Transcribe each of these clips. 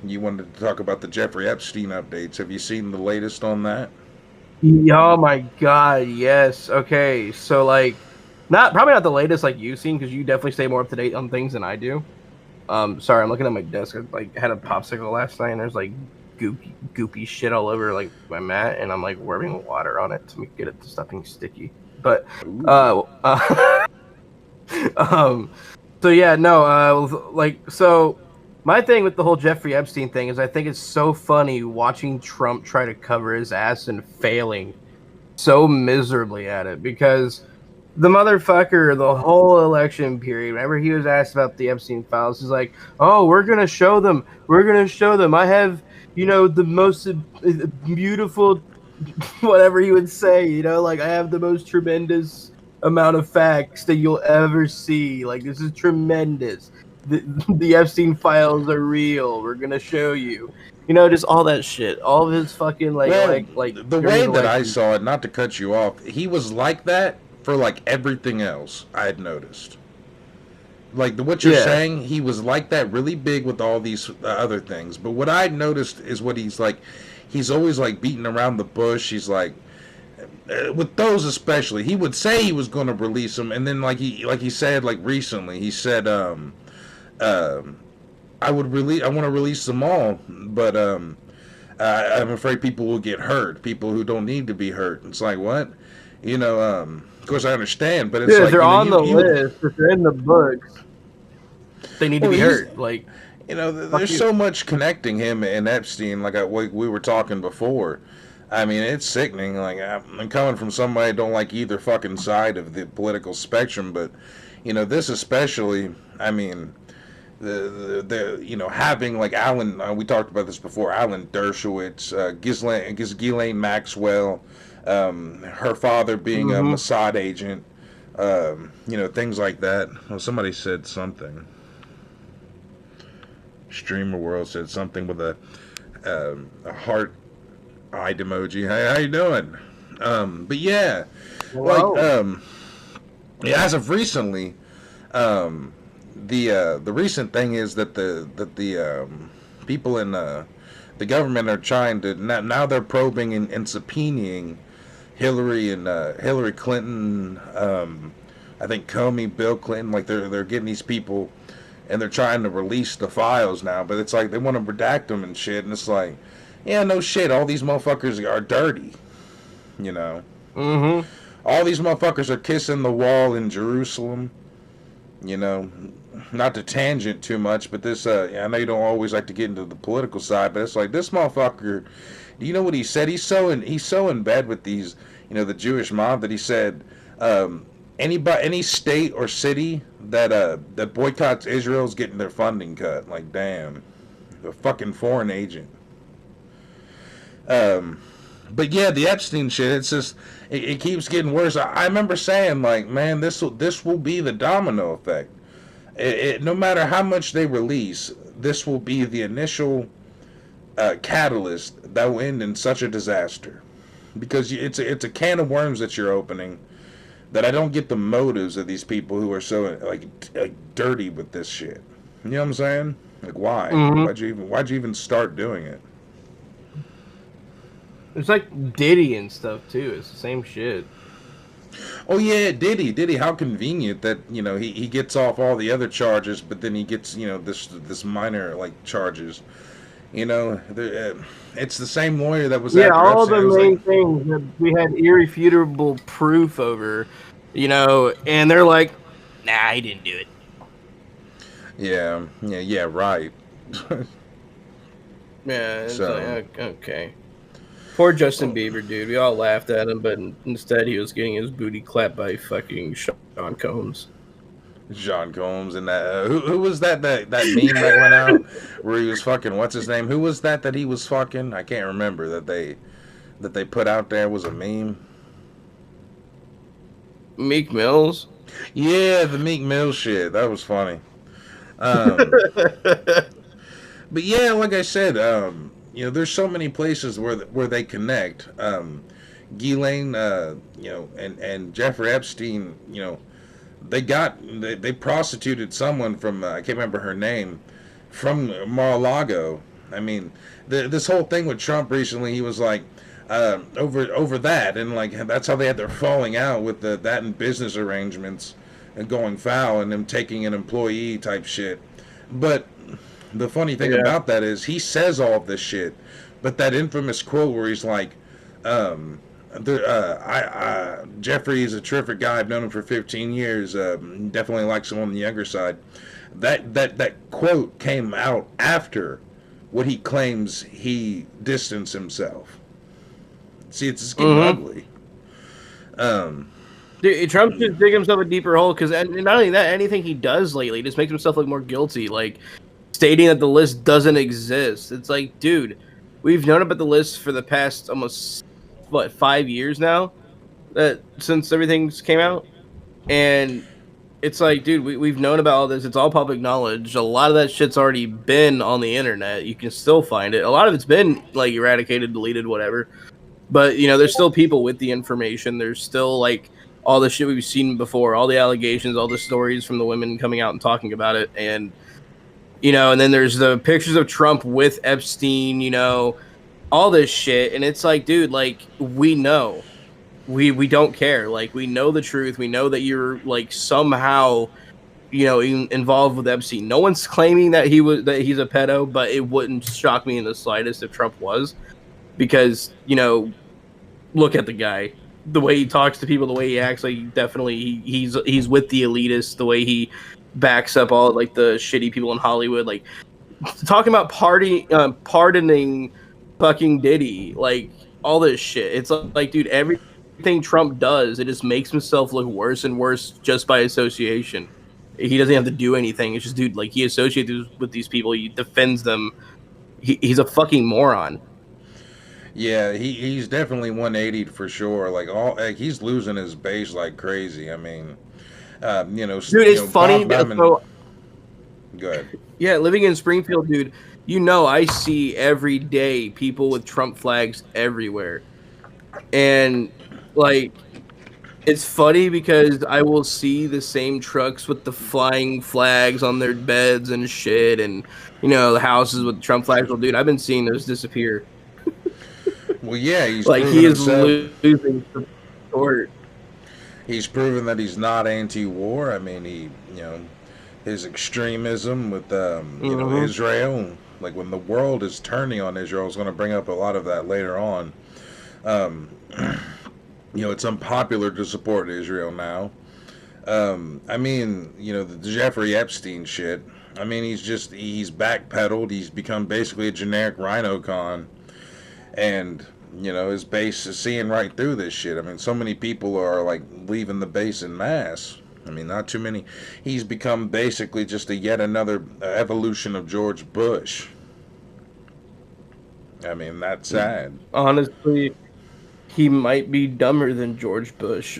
you wanted to talk about the Jeffrey Epstein updates. Have you seen the latest on that? Oh my god, yes. Okay, so like, not probably not the latest like you've seen because you definitely stay more up to date on things than I do. Sorry, I'm looking at my desk. I like had a popsicle last night, and there's like goopy shit all over like my mat, and I'm like rubbing water on it to get it to stop being sticky. But Ooh. uh, um, so yeah, no, like so. My thing with the whole Jeffrey Epstein thing is I think it's so funny watching Trump try to cover his ass and failing so miserably at it because the motherfucker, the whole election period, whenever he was asked about the Epstein files, he's like, "Oh, we're gonna show them. We're gonna show them. I have, the most beautiful, whatever he would say. Like I have the most tremendous amount of facts that you'll ever see. Like this is tremendous. The, the Epstein files are real. We're gonna show you. Just all that shit. All of his fucking Well, like the during his way that I election. saw it, not to cut you off, he was like that for like everything else I had noticed. Like what you're Yeah. saying, he was like that really big with all these other things. But what I noticed is what he's like. He's always like beating around the bush. He's like, with those especially, he would say he was going to release them, and then like he said like recently, he said um I want to release them all, but I'm afraid people will get hurt. People who don't need to be hurt. It's like what, Of course I understand, but it's Yeah, if like they're on the you would. list, if they're in the books, they need to Well, be he's hurt. Like, fuck there's you. so much connecting him and Epstein. Like we were talking before. I mean, it's sickening. Like I'm coming from somebody that don't like either fucking side of the political spectrum, but this especially. I mean, the having like Alan. We talked about this before. Alan Dershowitz, Ghislaine Maxwell, her father being a Mm-hmm. Mossad agent. Things like that. Well, somebody said something. Streamer World said something with a heart eye emoji. Hey, how you doing? But yeah, like Hello. yeah, as of recently, um, the recent thing is that the people in the government are trying to now they're probing and subpoenaing Hillary Clinton. I think Comey, Bill Clinton, like they're getting these people and they're trying to release the files now, but it's like they want to redact them and shit, and it's like, yeah, no shit, all these motherfuckers are dirty, you know. Mm-hmm. All these motherfuckers are kissing the wall in Jerusalem, you know. Not to tangent too much, but this, I know you don't always like to get into the political side, but it's like this motherfucker. Do you know what he said? He's so in bed with these, the Jewish mob that he said, um, any state or city that boycotts Israel is getting their funding cut. Like, damn, the fucking foreign agent. Um, but yeah, the Epstein shit. It's just it keeps getting worse. I remember saying like, man, this will be the domino effect. No matter how much they release, this will be the initial catalyst that will end in such a disaster. Because it's a can of worms that you're opening. That I don't get the motives of these people who are so like dirty with this shit. You know what I'm saying? Like why? Mm-hmm. Why'd you even start doing it? It's like Diddy and stuff too. It's the same shit. Oh yeah, Diddy. How convenient that he gets off all the other charges, but then he gets this minor like charges. It's the same lawyer that was Yeah, after all Epstein. the It was like, main things that we had irrefutable proof over, and they're like, nah, he didn't do it. yeah, right. Yeah, it's So like okay. Poor Justin Bieber, dude. We all laughed at him, but instead he was getting his booty clapped by fucking Sean Combs. John Combs and that who was that meme that went out where he was fucking what's his name? Who was that he was fucking? I can't remember that they put out there was a meme. Meek Mills. Yeah, the Meek Mill shit. That was funny. Um, but yeah, like I said, there's so many places where they connect. Ghislaine, and Jeffrey Epstein, they prostituted someone from I can't remember her name from Mar-a-Lago, I mean, this whole thing with Trump recently, he was like, over that, and like that's how they had their falling out with that and business arrangements and going foul and him taking an employee type shit. But the funny thing Yeah. about that is he says all of this shit, but that infamous quote where he's like, um, Jeffrey is a terrific guy. I've known him for 15 years. Definitely likes him on the younger side. That quote came out after what he claims he distanced himself. See, it's just getting Mm-hmm. ugly. Um, Dude, Trump should dig himself a deeper hole because, and not only that, anything he does lately just makes himself look more guilty. Like stating that the list doesn't exist. It's like, dude, we've known about the list for the past almost 5 years now, that since everything's came out, and it's like, dude, we've known about all this. It's all public knowledge. A lot of that shit's already been on the internet. You can still find it. A lot of it's been like eradicated, deleted, whatever. But there's still people with the information. There's still like all the shit we've seen before, all the allegations, all the stories from the women coming out and talking about it, and then there's the pictures of Trump with Epstein, all this shit, and it's like, dude, like we know, we don't care, like we know the truth, we know that you're like somehow, involved with Epstein. No one's claiming that he's a pedo, but it wouldn't shock me in the slightest if Trump was, because look at the guy, the way he talks to people, the way he acts, like definitely he's with the elitists, the way he backs up all like the shitty people in Hollywood, like talking about pardoning fucking Diddy, like all this shit. It's like, dude, everything Trump does, it just makes himself look worse and worse just by association. He doesn't have to do anything. It's just, dude, like he associates with these people, he defends them. He's a fucking moron. yeah, he's definitely 180 for sure. Like he's losing his base like crazy. I mean, Dude, it's funny. Bob Diamond. So Go ahead. yeah, living in Springfield, dude, I see every day people with Trump flags everywhere. And like it's funny because I will see the same trucks with the flying flags on their beds and shit, and the houses with Trump flags. Well, dude, I've been seeing those disappear. Well, yeah, he's Like proven he is himself. losing support. He's proven that he's not anti-war. I mean, his extremism with Mm-hmm. Israel. Like when the world is turning on Israel, I was going to bring up a lot of that later on. Um, it's unpopular to support Israel now. I mean, the Jeffrey Epstein shit. I mean, he's backpedaled. He's become basically a generic rhino con, and his base is seeing right through this shit. I mean, so many people are like leaving the base in mass. I mean, not too many. He's become basically just a yet another evolution of George Bush. I mean, that's sad. Honestly, he might be dumber than George Bush.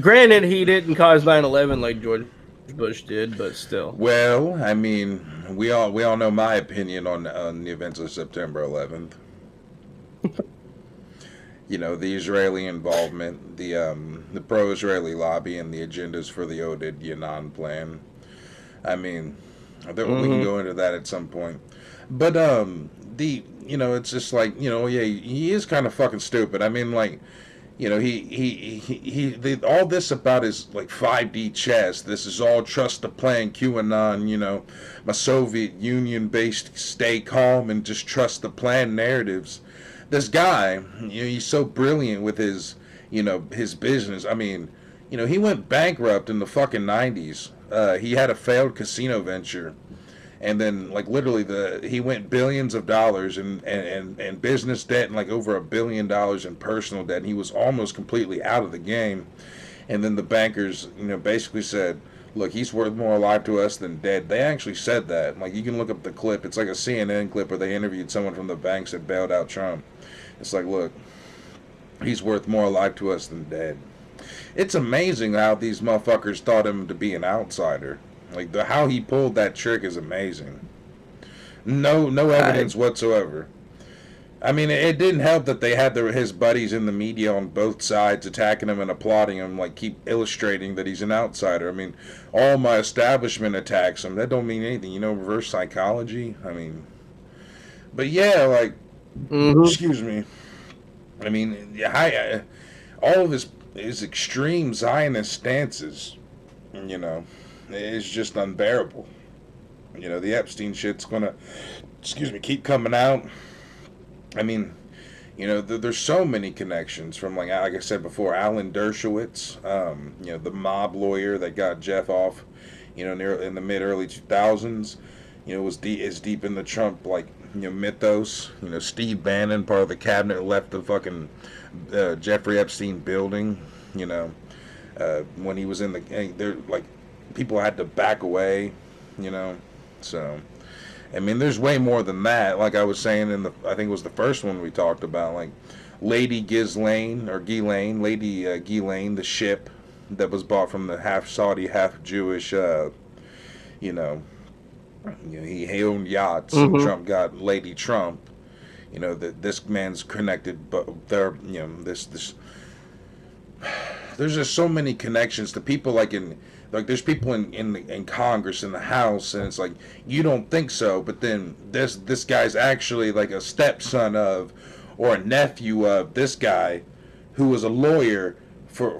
Granted, he didn't cause 9/11 like George Bush did, but still. Well, I mean, we all know my opinion on the events of September 11th. The Israeli involvement, the pro-Israeli lobby, and the agendas for the Oded Yanan plan. I mean, we can Mm-hmm. go into that at some point. But it's just like yeah, he is kind of fucking stupid. I mean, like, all this about is like 5D chess. This is all trust the plan, QAnon. My Soviet Union based stay calm and just trust the plan narratives. This guy, he's so brilliant with his business. I mean, he went bankrupt in the fucking 90s. He had a failed casino venture, and then like literally he went billions of dollars in business debt and like over $1 billion in personal debt, and he was almost completely out of the game. And then the bankers basically said, look, he's worth more alive to us than dead. They actually said that. Like, you can look up the clip. It's like a CNN clip where they interviewed someone from the banks that bailed out Trump. It's like, look, he's worth more alive to us than dead. It's amazing how these motherfuckers thought him to be an outsider. Like, how he pulled that trick is amazing. No I evidence whatsoever. I mean, it didn't help that they had his buddies in the media on both sides attacking him and applauding him, like keep illustrating that he's an outsider. I mean, all my establishment attacks him. That don't mean anything. Reverse psychology. I mean, But yeah, like, Mm-hmm. excuse me. I mean, yeah, all of his extreme Zionist stances, you know, is just unbearable. You know, the Epstein shit's gonna, excuse me, keep coming out. I mean, you know, there's so many connections from like I said before, Alan Dershowitz, you know, the mob lawyer that got Jeff off, you know, near in the mid early 2000s. You know, was deep in the Trump like mythos. You know, Steve Bannon, part of the cabinet, left the fucking Jeffrey Epstein building. You know, when he was in the there, like people had to back away. You know, so I mean, there's way more than that. Like I was saying in the, I think it was the first one we talked about, like Lady Ghislaine or Ghislaine, Lady Ghislaine, the ship that was bought from the half Saudi, half Jewish. You know, he owned yachts, and Mm-hmm. Trump got Lady Trump. You know that this man's connected, but there, you know, this there's just so many connections to people like there's people in Congress in the House, and it's like you don't think so, but then this guy's actually like a stepson of or a nephew of this guy who was a lawyer for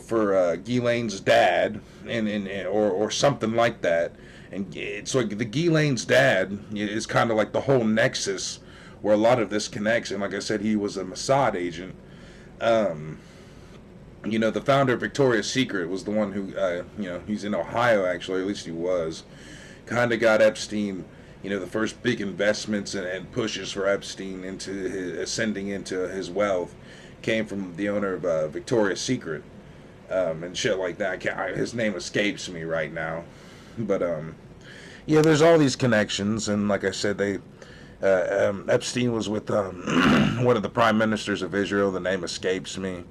Ghislaine's dad, and or something like that. And it's like the Ghislaine's dad is kind of like the whole nexus where a lot of this connects. And like I said, he was a Mossad agent. Um, you know, the founder of Victoria's Secret was the one who, you know, he's in Ohio actually, at least he was. Kind of got Epstein, you know, the first big investments and pushes for Epstein into his, ascending into his wealth came from the owner of Victoria's Secret, and shit like that. His name escapes me right now, but yeah, there's all these connections, and like I said, they Epstein was with one of the prime ministers of Israel. The name escapes me.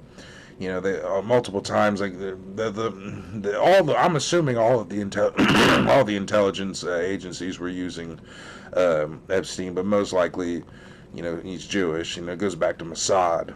You know, they multiple times, like all the. I'm assuming all of the all the intelligence agencies were using Epstein, but most likely, you know, he's Jewish. You know, it goes back to Mossad.